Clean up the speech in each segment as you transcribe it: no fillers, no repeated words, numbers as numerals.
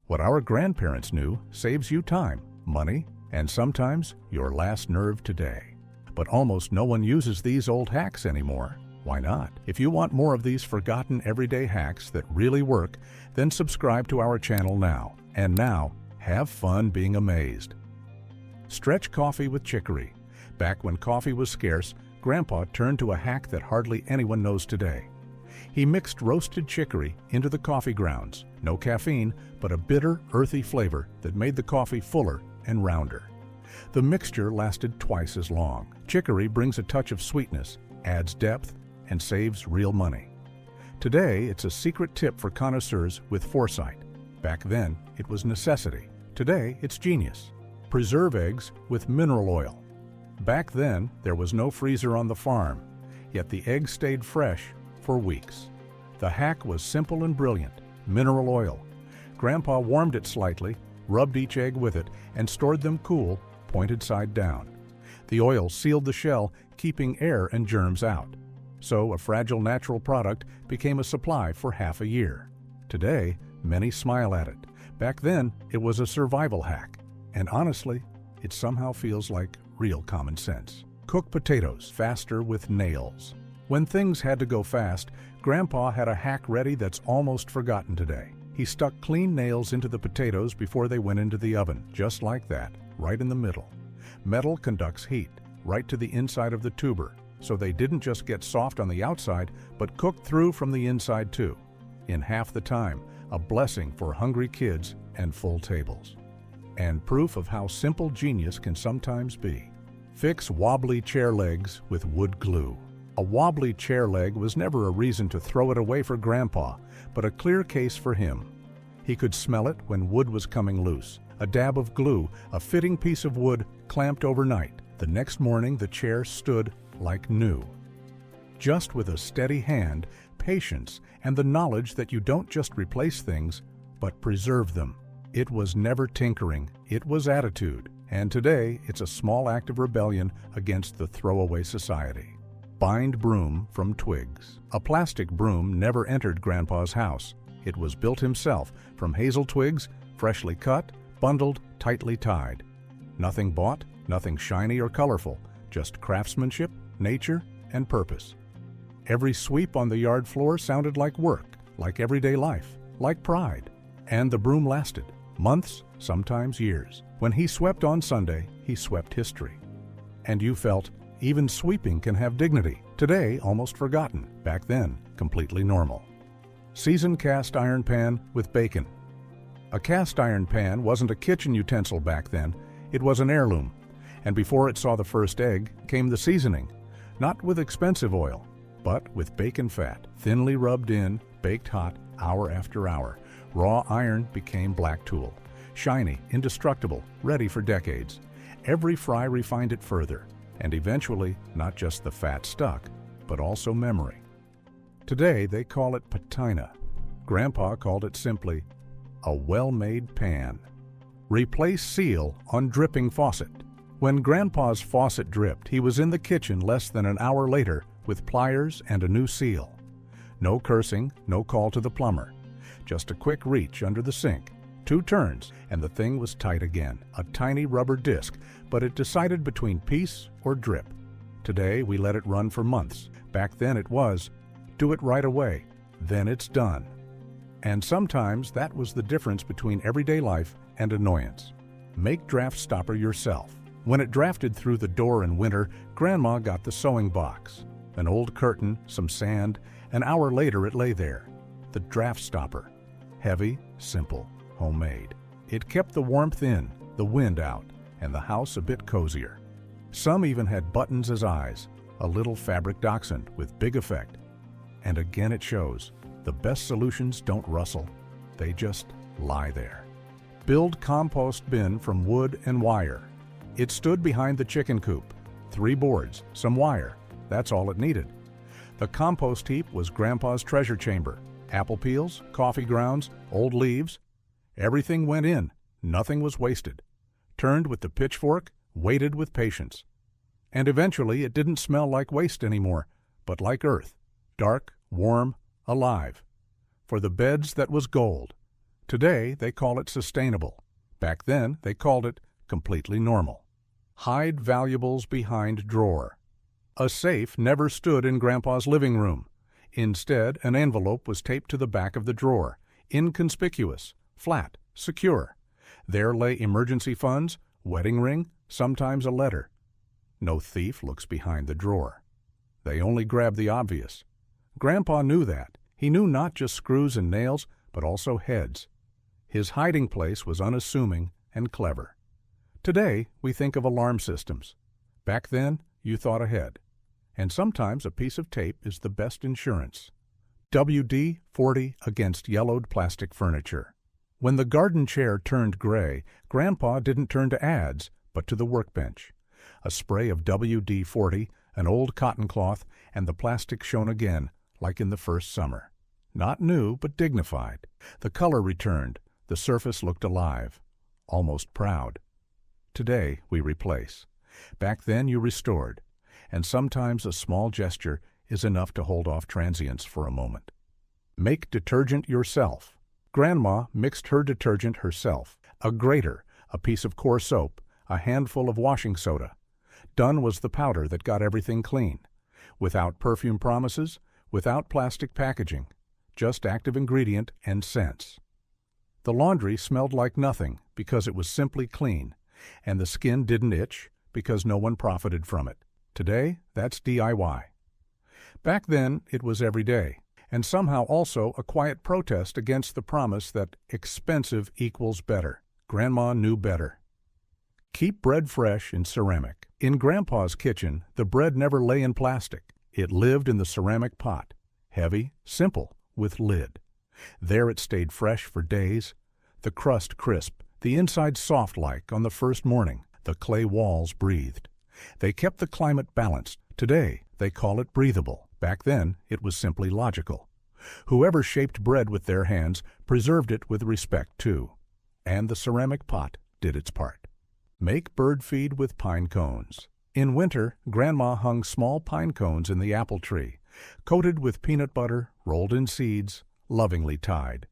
What our grandparents knew saves you time, money, and sometimes your last nerve today. But almost no one uses these old hacks anymore. Why not? If you want more of these forgotten everyday hacks that really work, then subscribe to our channel now. And now, have fun being amazed. Stretch coffee with chicory. Back when coffee was scarce, Grandpa turned to a hack that hardly anyone knows today. He mixed roasted chicory into the coffee grounds. No caffeine, but a bitter, earthy flavor that made the coffee fuller and rounder. The mixture lasted twice as long. Chicory brings a touch of sweetness, adds depth, and saves real money. Today, it's a secret tip for connoisseurs with foresight. Back then, it was necessity. Today, it's genius. Preserve eggs with mineral oil. Back then, there was no freezer on the farm, yet the eggs stayed fresh for weeks. The hack was simple and brilliant. Mineral oil. Grandpa warmed it slightly, rubbed each egg with it, and stored them cool, pointed side down. The oil sealed the shell, keeping air and germs out. So a fragile natural product became a supply for half a year. Today, many smile at it. Back then, it was a survival hack. And honestly, it somehow feels like real common sense. Cook potatoes faster with nails. When things had to go fast, Grandpa had a hack ready that's almost forgotten today. He stuck clean nails into the potatoes before they went into the oven, just like that, right in the middle. Metal conducts heat right to the inside of the tuber, so they didn't just get soft on the outside, but cooked through from the inside too. In half the time, a blessing for hungry kids and full tables. And proof of how simple genius can sometimes be. Fix wobbly chair legs with wood glue. A wobbly chair leg was never a reason to throw it away for Grandpa, but a clear case for him. He could smell it when wood was coming loose. A dab of glue, a fitting piece of wood clamped overnight. The next morning, the chair stood like new. Just with a steady hand, patience, and the knowledge that you don't just replace things, but preserve them. It was never tinkering, it was attitude. And today, it's a small act of rebellion against the throwaway society. Bind broom from twigs. A plastic broom never entered Grandpa's house. It was built himself from hazel twigs, freshly cut, bundled, tightly tied. Nothing bought, nothing shiny or colorful, just craftsmanship, nature, and purpose. Every sweep on the yard floor sounded like work, like everyday life, like pride. And the broom lasted. Months, sometimes years. When he swept on Sunday, he swept history. And you felt, even sweeping can have dignity. Today, almost forgotten. Back then, completely normal. Seasoned cast iron pan with bacon. A cast iron pan wasn't a kitchen utensil back then, it was an heirloom. And before it saw the first egg, came the seasoning. Not with expensive oil, but with bacon fat, thinly rubbed in, baked hot, hour after hour. Raw iron became black tool. Shiny, indestructible, ready for decades. Every fry refined it further, and eventually, not just the fat stuck, but also memory. Today, they call it patina. Grandpa called it simply a well-made pan. Replace seal on dripping faucet. When Grandpa's faucet dripped, he was in the kitchen less than an hour later with pliers and a new seal. No cursing, no call to the plumber. Just a quick reach under the sink, 2 turns, and the thing was tight again. A tiny rubber disc, but it decided between peace or drip. Today, we let it run for months. Back then it was, do it right away, then it's done. And sometimes that was the difference between everyday life and annoyance. Make draft stopper yourself. When it drafted through the door in winter, Grandma got the sewing box. An old curtain, some sand, an hour later it lay there. The draft stopper. Heavy, simple, homemade. It kept the warmth in, the wind out, and the house a bit cozier. Some even had buttons as eyes, a little fabric dachshund with big effect. And again it shows, the best solutions don't rustle, they just lie there. Build compost bin from wood and wire. It stood behind the chicken coop. 3 boards, some wire, that's all it needed. The compost heap was Grandpa's treasure chamber. Apple peels, coffee grounds, old leaves. Everything went in, nothing was wasted. Turned with the pitchfork, waited with patience. And eventually it didn't smell like waste anymore, but like earth, dark, warm, alive. For the beds that was gold. Today, they call it sustainable. Back then, they called it completely normal. Hide valuables behind drawer. A safe never stood in Grandpa's living room. Instead, an envelope was taped to the back of the drawer, inconspicuous, flat, secure. There lay emergency funds, wedding ring, sometimes a letter. No thief looks behind the drawer. They only grab the obvious. Grandpa knew that. He knew not just screws and nails, but also heads. His hiding place was unassuming and clever. Today, we think of alarm systems. Back then, you thought ahead. And sometimes a piece of tape is the best insurance. WD-40 against yellowed plastic furniture. When the garden chair turned gray, Grandpa didn't turn to ads, but to the workbench. A spray of WD-40, an old cotton cloth, and the plastic shone again, like in the first summer. Not new, but dignified. The color returned. The surface looked alive, almost proud. Today, we replace. Back then, you restored. And sometimes a small gesture is enough to hold off transients for a moment. Make detergent yourself. Grandma mixed her detergent herself. A grater, a piece of coarse soap, a handful of washing soda. Done was the powder that got everything clean. Without perfume promises, without plastic packaging, just active ingredient and scents. The laundry smelled like nothing because it was simply clean, and the skin didn't itch because no one profited from it. Today, that's DIY. Back then, it was every day, and somehow also a quiet protest against the promise that expensive equals better. Grandma knew better. Keep bread fresh in ceramic. In Grandpa's kitchen, the bread never lay in plastic. It lived in the ceramic pot, heavy, simple, with lid. There it stayed fresh for days, the crust crisp, the inside soft-like on the first morning. The clay walls breathed. They kept the climate balanced. Today, they call it breathable. Back then, it was simply logical. Whoever shaped bread with their hands preserved it with respect, too. And the ceramic pot did its part. Make bird feed with pine cones. In winter, Grandma hung small pine cones in the apple tree, coated with peanut butter, rolled in seeds, lovingly tied.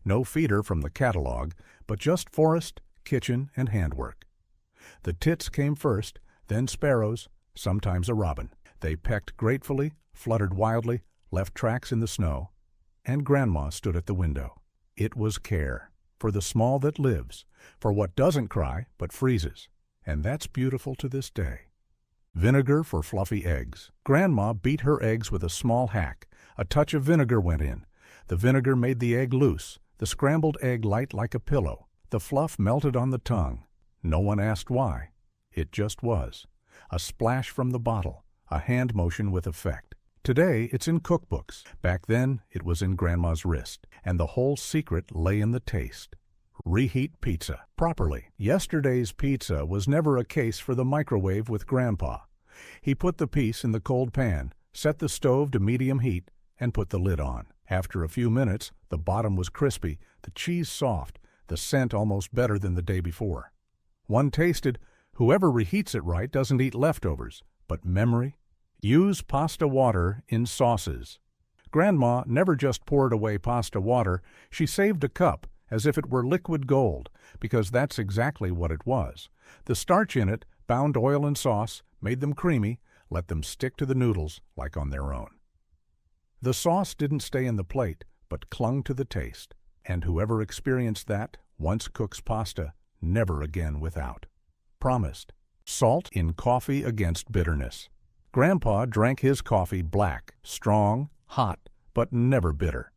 No feeder from the catalog, but just forest, kitchen, and handwork. The tits came first, then sparrows, sometimes a robin. They pecked gratefully, fluttered wildly, left tracks in the snow, and Grandma stood at the window. It was care, for the small that lives, for what doesn't cry but freezes, and that's beautiful to this day. Vinegar for fluffy eggs. Grandma beat her eggs with a small hack. A touch of vinegar went in. The vinegar made the egg loose, the scrambled egg light like a pillow. The fluff melted on the tongue. No one asked why. It just was. A splash from the bottle, a hand motion with effect. Today, it's in cookbooks. Back then, it was in Grandma's wrist, and the whole secret lay in the taste. Reheat pizza properly. Yesterday's pizza was never a case for the microwave with Grandpa. He put the piece in the cold pan, set the stove to medium heat, and put the lid on. After a few minutes, the bottom was crispy, the cheese soft, the scent almost better than the day before. One tasted, whoever reheats it right doesn't eat leftovers, but memory. Use pasta water in sauces. Grandma never just poured away pasta water, she saved a cup as if it were liquid gold, because that's exactly what it was. The starch in it bound oil and sauce, made them creamy, let them stick to the noodles like on their own. The sauce didn't stay in the plate, but clung to the taste, and whoever experienced that once cooks pasta, never again without. Promised. Salt in coffee against bitterness. Grandpa drank his coffee black, strong, hot, but never bitter.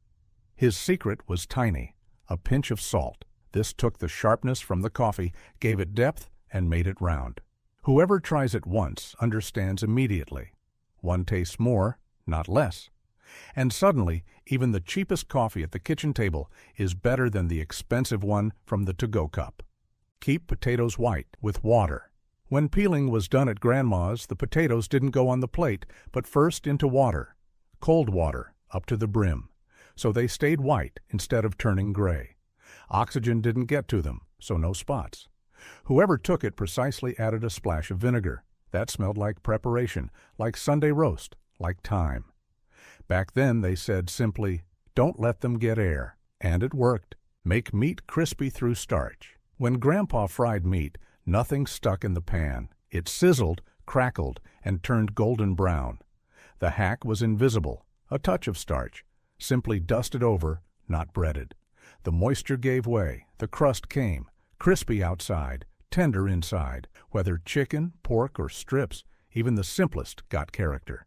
His secret was tiny, a pinch of salt. This took the sharpness from the coffee, gave it depth, and made it round. Whoever tries it once understands immediately. One tastes more, not less. And suddenly, even the cheapest coffee at the kitchen table is better than the expensive one from the to-go cup. Keep potatoes white with water. When peeling was done at Grandma's, the potatoes didn't go on the plate, but first into water. Cold water, up to the brim. So they stayed white instead of turning gray. Oxygen didn't get to them, so no spots. Whoever took it precisely added a splash of vinegar. That smelled like preparation, like Sunday roast, like time. Back then they said simply, "Don't let them get air." And it worked. Make meat crispy through starch. When Grandpa fried meat, nothing stuck in the pan. It sizzled, crackled, and turned golden brown. The hack was invisible, a touch of starch, simply dusted over, not breaded. The moisture gave way, the crust came, crispy outside, tender inside. Whether chicken, pork, or strips, even the simplest got character.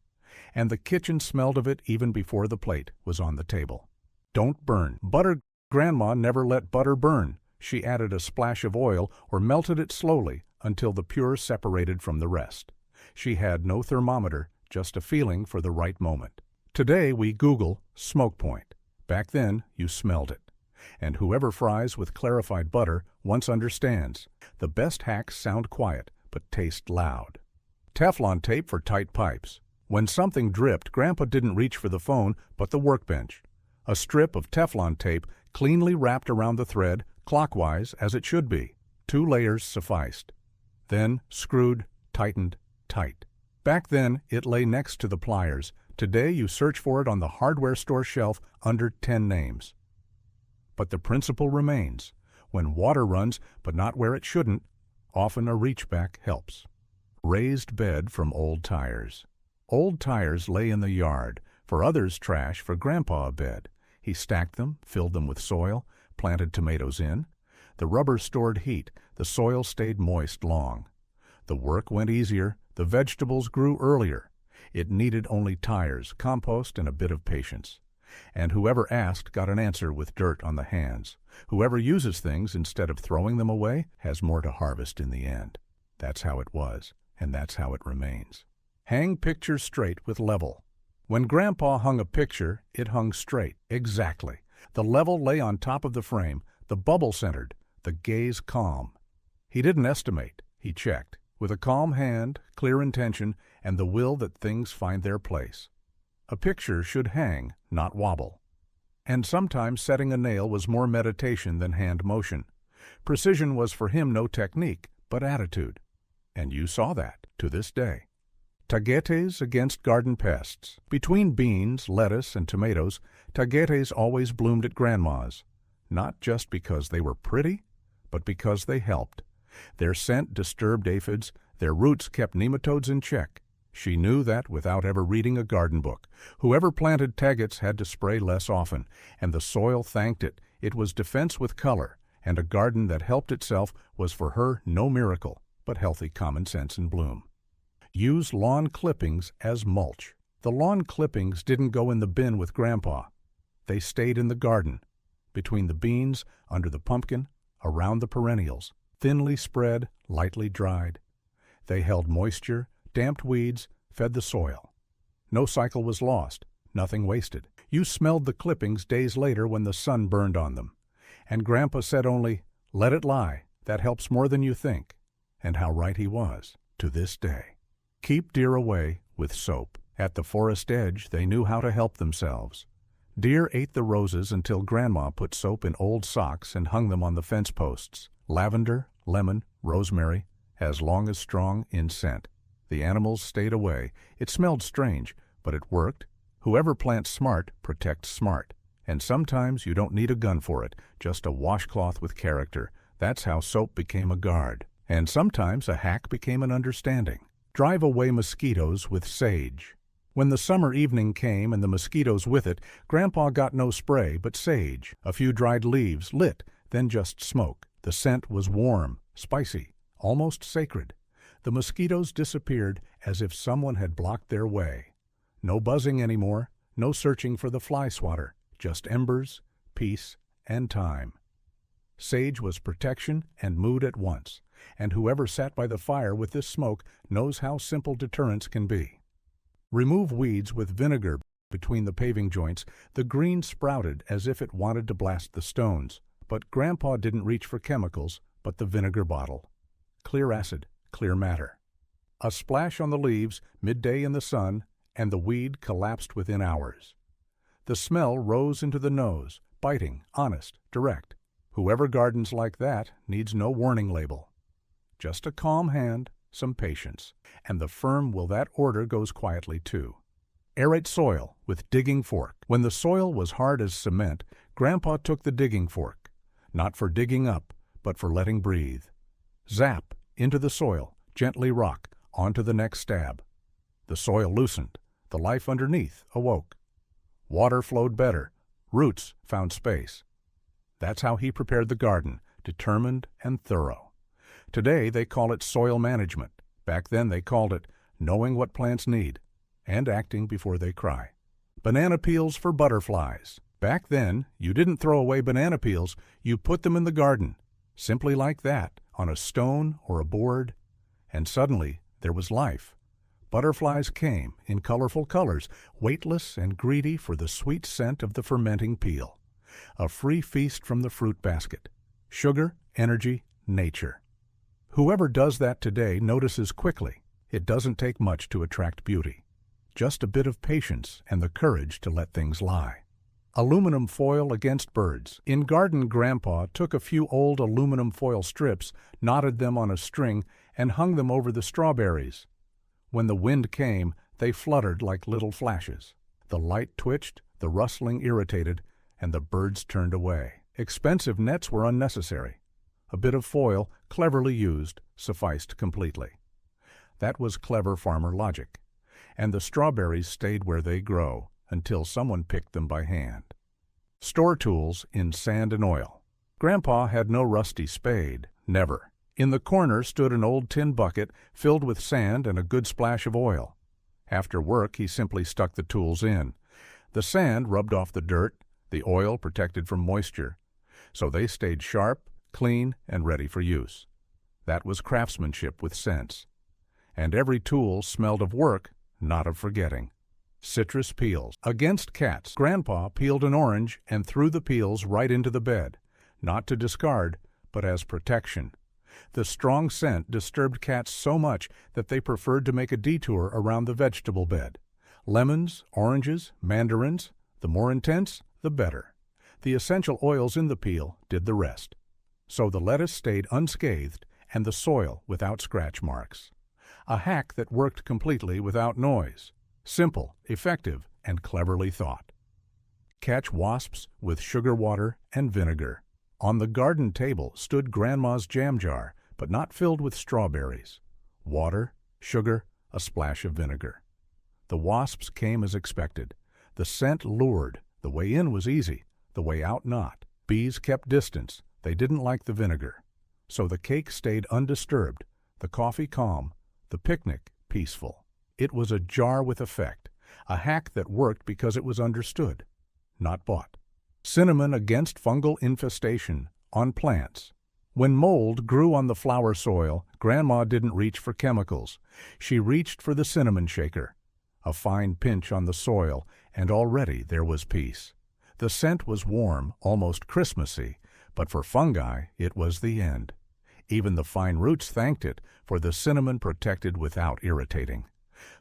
And the kitchen smelled of it even before the plate was on the table. Don't burn. Butter. Grandma never let butter burn. She added a splash of oil or melted it slowly until the pure separated from the rest. She had no thermometer, just a feeling for the right moment. Today we Google smoke point. Back then you smelled it. And whoever fries with clarified butter once understands. The best hacks sound quiet, but taste loud. Teflon tape for tight pipes. When something dripped, Grandpa didn't reach for the phone, but the workbench. A strip of Teflon tape cleanly wrapped around the thread, clockwise as it should be. 2 layers sufficed. Then screwed, tightened, tight. Back then, it lay next to the pliers. Today, you search for it on the hardware store shelf under 10 names. But the principle remains. When water runs, but not where it shouldn't, often a reach-back helps. Raised bed from old tires. Old tires lay in the yard, for others trash, for Grandpa a bed. He stacked them, filled them with soil, planted tomatoes in. The rubber stored heat, the soil stayed moist long. The work went easier, the vegetables grew earlier. It needed only tires, compost, and a bit of patience. And whoever asked got an answer with dirt on the hands. Whoever uses things instead of throwing them away has more to harvest in the end. That's how it was, and that's how it remains. Hang pictures straight with level. When Grandpa hung a picture, it hung straight, exactly. The level lay on top of the frame, the bubble centered, the gaze calm. He didn't estimate, he checked, with a calm hand, clear intention, and the will that things find their place. A picture should hang, not wobble. And sometimes setting a nail was more meditation than hand motion. Precision was for him no technique, but attitude. And you saw that, to this day. Tagetes against garden pests. Between beans, lettuce, and tomatoes, tagetes always bloomed at Grandma's. Not just because they were pretty, but because they helped. Their scent disturbed aphids, their roots kept nematodes in check. She knew that without ever reading a garden book. Whoever planted tagetes had to spray less often, and the soil thanked it. It was defense with color, and a garden that helped itself was for her no miracle, but healthy common sense in bloom. Use lawn clippings as mulch. The lawn clippings didn't go in the bin with Grandpa. They stayed in the garden, between the beans, under the pumpkin, around the perennials, thinly spread, lightly dried. They held moisture, damped weeds, fed the soil. No cycle was lost, nothing wasted. You smelled the clippings days later when the sun burned on them. And Grandpa said only, "Let it lie, that helps more than you think." And how right he was, to this day. Keep deer away with soap. At the forest edge, they knew how to help themselves. Deer ate the roses until Grandma put soap in old socks and hung them on the fence posts. Lavender, lemon, rosemary, as long as strong in scent. The animals stayed away. It smelled strange, but it worked. Whoever plants smart protects smart. And sometimes you don't need a gun for it, just a washcloth with character. That's how soap became a guard. And sometimes a hack became an understanding. Drive away mosquitoes with sage. When the summer evening came and the mosquitoes with it, Grandpa got no spray but sage, a few dried leaves, lit, then just smoke. The scent was warm, spicy, almost sacred. The mosquitoes disappeared as if someone had blocked their way. No buzzing anymore, no searching for the fly swatter, just embers, peace, and time. Sage was protection and mood at once, and whoever sat by the fire with this smoke knows how simple deterrence can be. Remove weeds with vinegar between the paving joints. The green sprouted as if it wanted to blast the stones, but Grandpa didn't reach for chemicals, but the vinegar bottle. Clear acid, clear matter. A splash on the leaves, midday in the sun, and the weed collapsed within hours. The smell rose into the nose, biting, honest, direct. Whoever gardens like that needs no warning label. Just a calm hand, some patience, and the firm will that order goes quietly too. Aerate soil with digging fork. When the soil was hard as cement, Grandpa took the digging fork. not for digging up, but for letting breathe. Zap, into the soil, gently rock, onto the next stab. The soil loosened, the life underneath awoke. Water flowed better, roots found space. That's how he prepared the garden, determined and thorough. Today they call it soil management. Back then they called it knowing what plants need and acting before they cry. Banana peels for butterflies. Back then, you didn't throw away banana peels, you put them in the garden, simply like that, on a stone or a board, and suddenly there was life. Butterflies came in colorful colors, weightless and greedy for the sweet scent of the fermenting peel. A free feast from the fruit basket. Sugar, energy, nature. Whoever does that today notices quickly. It doesn't take much to attract beauty. Just a bit of patience and the courage to let things lie. Aluminum foil against birds. In garden, Grandpa took a few old aluminum foil strips, knotted them on a string, and hung them over the strawberries. When the wind came, they fluttered like little flashes. The light twitched, the rustling irritated, and the birds turned away. Expensive nets were unnecessary. A bit of foil, cleverly used, sufficed completely. That was clever farmer logic. And the strawberries stayed where they grow until someone picked them by hand. Store tools in sand and oil. Grandpa had no rusty spade, never. In the corner stood an old tin bucket filled with sand and a good splash of oil. After work, he simply stuck the tools in. The sand rubbed off the dirt, the oil protected from moisture, so they stayed sharp, clean, and ready for use. That was craftsmanship with sense. And every tool smelled of work, not of forgetting. Citrus peels. Against cats, Grandpa peeled an orange and threw the peels right into the bed, not to discard, but as protection. The strong scent disturbed cats so much that they preferred to make a detour around the vegetable bed. Lemons, oranges, mandarins, the more intense, the better. The essential oils in the peel did the rest. So the lettuce stayed unscathed and the soil without scratch marks. A hack that worked completely without noise. Simple, effective, and cleverly thought. Catch wasps with sugar water and vinegar. On the garden table stood Grandma's jam jar, but not filled with strawberries. Water, sugar, a splash of vinegar. The wasps came as expected. The scent lured. The way in was easy, the way out not. Bees kept distance. They didn't like the vinegar. So the cake stayed undisturbed, the coffee calm, the picnic peaceful. It was a jar with effect, a hack that worked because it was understood, not bought. Cinnamon against fungal infestation on plants. When mold grew on the flower soil, Grandma didn't reach for chemicals. She reached for the cinnamon shaker. A fine pinch on the soil, and already there was peace. The scent was warm, almost Christmassy, but for fungi it was the end. Even the fine roots thanked it, for the cinnamon protected without irritating.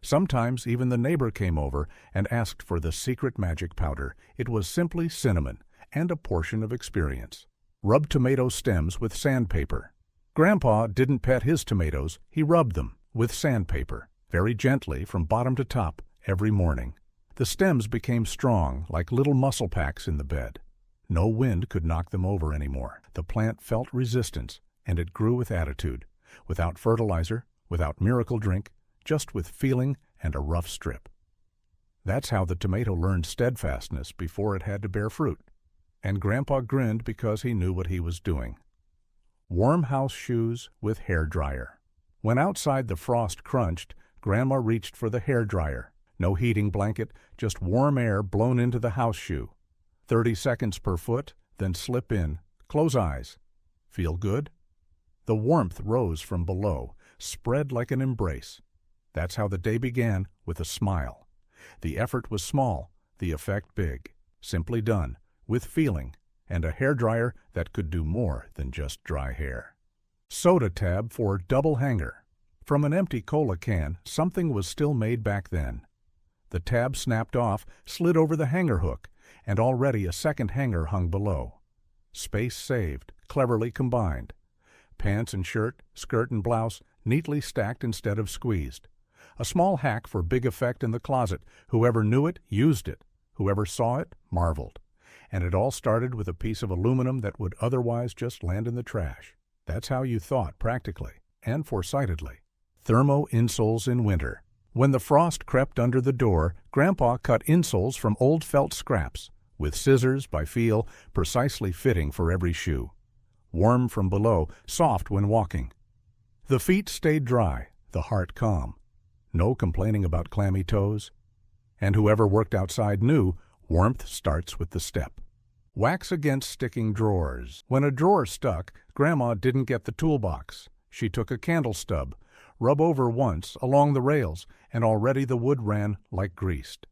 Sometimes even the neighbor came over and asked for the secret magic powder. It was simply cinnamon and a portion of experience. Rub tomato stems with sandpaper. Grandpa didn't pet his tomatoes, he rubbed them with sandpaper, very gently from bottom to top every morning. The stems became strong like little muscle packs in the bed. No wind could knock them over anymore. The plant felt resistance, and it grew with attitude, without fertilizer, without miracle drink, just with feeling and a rough strip. That's how the tomato learned steadfastness before it had to bear fruit. And Grandpa grinned because he knew what he was doing. Warm house shoes with hair dryer. When outside the frost crunched, Grandma reached for the hair dryer. No heating blanket, just warm air blown into the house shoe. 30 seconds per foot, then slip in. Close eyes. Feel good? The warmth rose from below, spread like an embrace. That's how the day began, with a smile. The effort was small, the effect big. Simply done, with feeling, and a hairdryer that could do more than just dry hair. Soda tab for double hanger. From an empty cola can, something was still made back then. The tab snapped off, slid over the hanger hook, and already a second hanger hung below. Space saved, cleverly combined. Pants and shirt, skirt and blouse, neatly stacked instead of squeezed. A small hack for big effect in the closet. Whoever knew it, used it. Whoever saw it, marveled. And it all started with a piece of aluminum that would otherwise just land in the trash. That's how you thought practically and foresightedly. Thermo insoles in winter. When the frost crept under the door, Grandpa cut insoles from old felt scraps, with scissors, by feel, precisely fitting for every shoe. Warm from below, soft when walking. The feet stayed dry, the heart calm. No complaining about clammy toes. And whoever worked outside knew warmth starts with the step. Wax against sticking drawers. When a drawer stuck, Grandma didn't get the toolbox. She took a candle stub, rub over once along the rails, and already the wood ran like greased.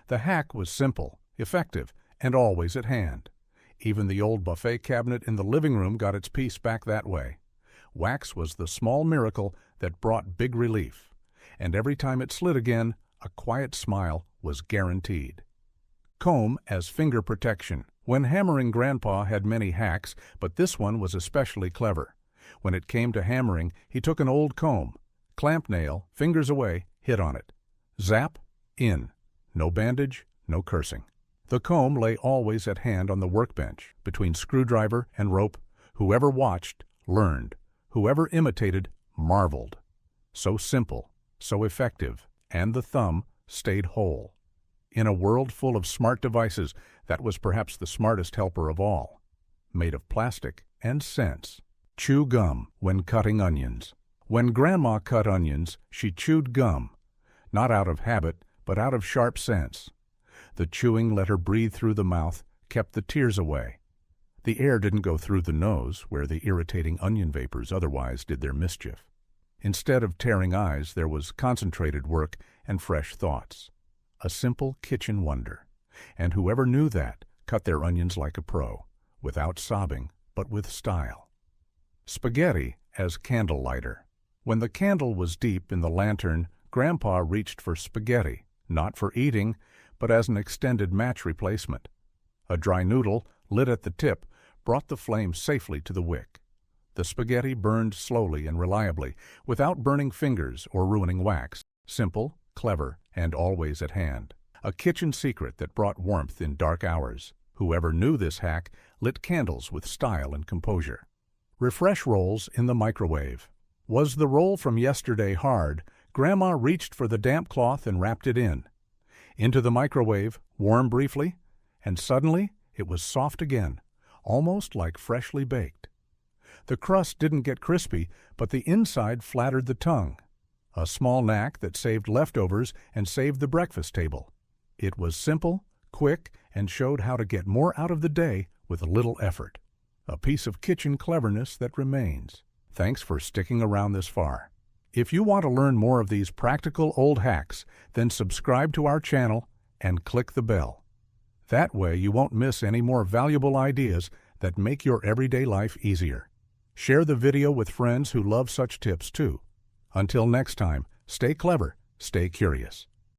The hack was simple, effective, and always at hand. Even the old buffet cabinet in the living room got its piece back that way. Wax was the small miracle that brought big relief, and every time it slid again, a quiet smile was guaranteed. Comb as finger protection. When hammering, Grandpa had many hacks, but this one was especially clever. When it came to hammering, he took an old comb, clamp nail, fingers away, hit on it. Zap, in. No bandage, no cursing. The comb lay always at hand on the workbench, between screwdriver and rope. Whoever watched, learned. Whoever imitated, marveled. So simple, so effective, and the thumb stayed whole. In a world full of smart devices, that was perhaps the smartest helper of all. Made of plastic and sense. Chew gum when cutting onions. When Grandma cut onions, she chewed gum, not out of habit, but out of sharp sense. The chewing let her breathe through the mouth, kept the tears away. The air didn't go through the nose, where the irritating onion vapors otherwise did their mischief. Instead of tearing eyes, there was concentrated work and fresh thoughts. A simple kitchen wonder. And whoever knew that cut their onions like a pro, without sobbing, but with style. Spaghetti as candle lighter. When the candle was deep in the lantern, Grandpa reached for spaghetti, not for eating, but as an extended match replacement. A dry noodle, lit at the tip, brought the flame safely to the wick. The spaghetti burned slowly and reliably, without burning fingers or ruining wax. Simple, clever, and always at hand. A kitchen secret that brought warmth in dark hours. Whoever knew this hack lit candles with style and composure. Refresh rolls in the microwave. Was the roll from yesterday hard, Grandma reached for the damp cloth and wrapped it in. Into the microwave, warm briefly, and suddenly it was soft again, almost like freshly baked. The crust didn't get crispy, but the inside flattered the tongue. A small knack that saved leftovers and saved the breakfast table. It was simple, quick, and showed how to get more out of the day with little effort. A piece of kitchen cleverness that remains. Thanks for sticking around this far. If you want to learn more of these practical old hacks, then subscribe to our channel and click the bell. That way you won't miss any more valuable ideas that make your everyday life easier. Share the video with friends who love such tips too. Until next time, stay clever, stay curious.